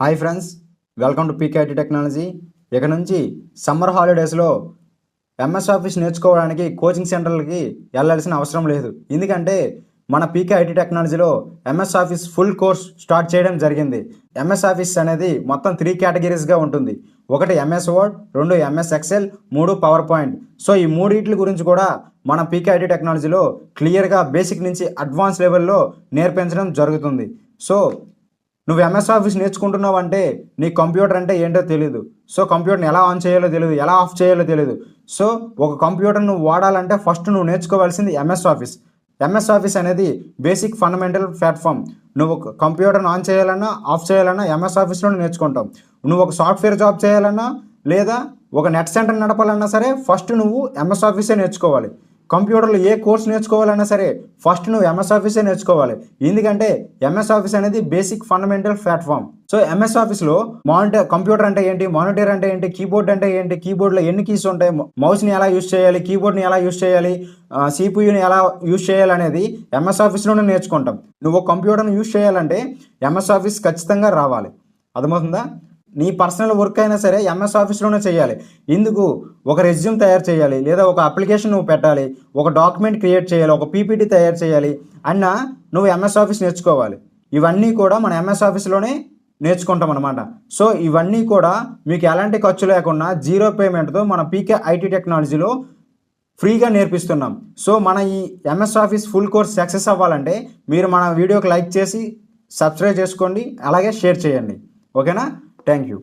Hi friends, welcome to PKIT technology. ఇక నుంచి summer హాలిడేస్లో ఎంఎస్ ఆఫీస్ నేర్చుకోవడానికి కోచింగ్ సెంటర్లకి వెళ్ళాల్సిన అవసరం లేదు. ఎందుకంటే మన పీకేఐటీ టెక్నాలజీలో MS Office full course start చేయడం జరిగింది. ఎంఎస్ ఆఫీస్ అనేది మొత్తం 3 కేటగిరీస్గా ఉంటుంది. 1 MS word, 2 MS Excel, 3 power point. So ఈ మూడింటి గురించి కూడా మన పీకేఐటీ టెక్నాలజీలో క్లియర్గా బేసిక్ నుంచి అడ్వాన్స్ లెవెల్లో నేర్పించడం జరుగుతుంది. సో నువ్వు ఎంఎస్ ఆఫీస్ నేర్చుకుంటున్నావు అంటే నీ కంప్యూటర్ అంటే ఏంటో తెలియదు. సో కంప్యూటర్ని ఎలా ఆన్ చేయాలో తెలియదు, ఎలా ఆఫ్ చేయాలో తెలియదు. సో ఒక కంప్యూటర్ నువ్వు వాడాలంటే ఫస్ట్ నువ్వు నేర్చుకోవాల్సింది ఎంఎస్ ఆఫీస్. ఎంఎస్ ఆఫీస్ అనేది బేసిక్ ఫండమెంటల్ ప్లాట్ఫామ్. నువ్వు కంప్యూటర్ని ఆన్ చేయాలన్నా ఆఫ్ చేయాలన్నా ఎంఎస్ ఆఫీస్లో నేర్చుకుంటావు. నువ్వు ఒక సాఫ్ట్వేర్ జాబ్ చేయాలన్నా లేదా ఒక నెట్ సెంటర్ నడపాలన్నా సరే ఫస్ట్ నువ్వు ఎంఎస్ ఆఫీసే నేర్చుకోవాలి. కంప్యూటర్లో ఏ కోర్స్ నేర్చుకోవాలన్నా సరే ఫస్ట్ నువ్వు ఎంఎస్ ఆఫీసే నేర్చుకోవాలి. ఎందుకంటే ఎంఎస్ ఆఫీస్ అనేది basic fundamental platform. So MS ఆఫీస్లో మానిటర్, కంప్యూటర్ అంటే ఏంటి, మానిటర్ అంటే ఏంటి, కీబోర్డ్ అంటే ఏంటి, కీబోర్డ్లో ఎన్ని కీస్ ఉంటాయి, మౌస్ని ఎలా యూజ్ చేయాలి, కీబోర్డ్ని ఎలా యూజ్ చేయాలి, సిపియూని ఎలా యూజ్ చేయాలి అనేది ఎంఎస్ ఆఫీస్లోనే నేర్చుకుంటాం. నువ్వు కంప్యూటర్ని యూజ్ చేయాలంటే ఎంఎస్ ఆఫీస్ ఖచ్చితంగా రావాలి. అర్థమవుతుందా? నీ పర్సనల్ వర్క్ అయినా సరే ఎంఎస్ ఆఫీస్లోనే చేయాలి. ఎందుకు? ఒక రెజ్యూమ్ తయారు చేయాలి, లేదా ఒక అప్లికేషన్ నువ్వు పెట్టాలి, ఒక డాక్యుమెంట్ క్రియేట్ చేయాలి, ఒక పీపీటీ తయారు చేయాలి అన్నా నువ్వు ఎంఎస్ ఆఫీస్ నేర్చుకోవాలి. ఇవన్నీ కూడా మన ఎంఎస్ ఆఫీస్లోనే నేర్చుకుంటాం అనమాట. సో ఇవన్నీ కూడా మీకు ఎలాంటి ఖర్చు లేకుండా జీరో పేమెంట్తో మన పీకేఐటీ టెక్నాలజీలో ఫ్రీగా నేర్పిస్తున్నాం. సో మన ఈ MS Office full course success అవ్వాలంటే మీరు మన వీడియోకి లైక్ చేసి సబ్స్క్రైబ్ చేసుకోండి, అలాగే షేర్ చేయండి. ఓకేనా? Thank you.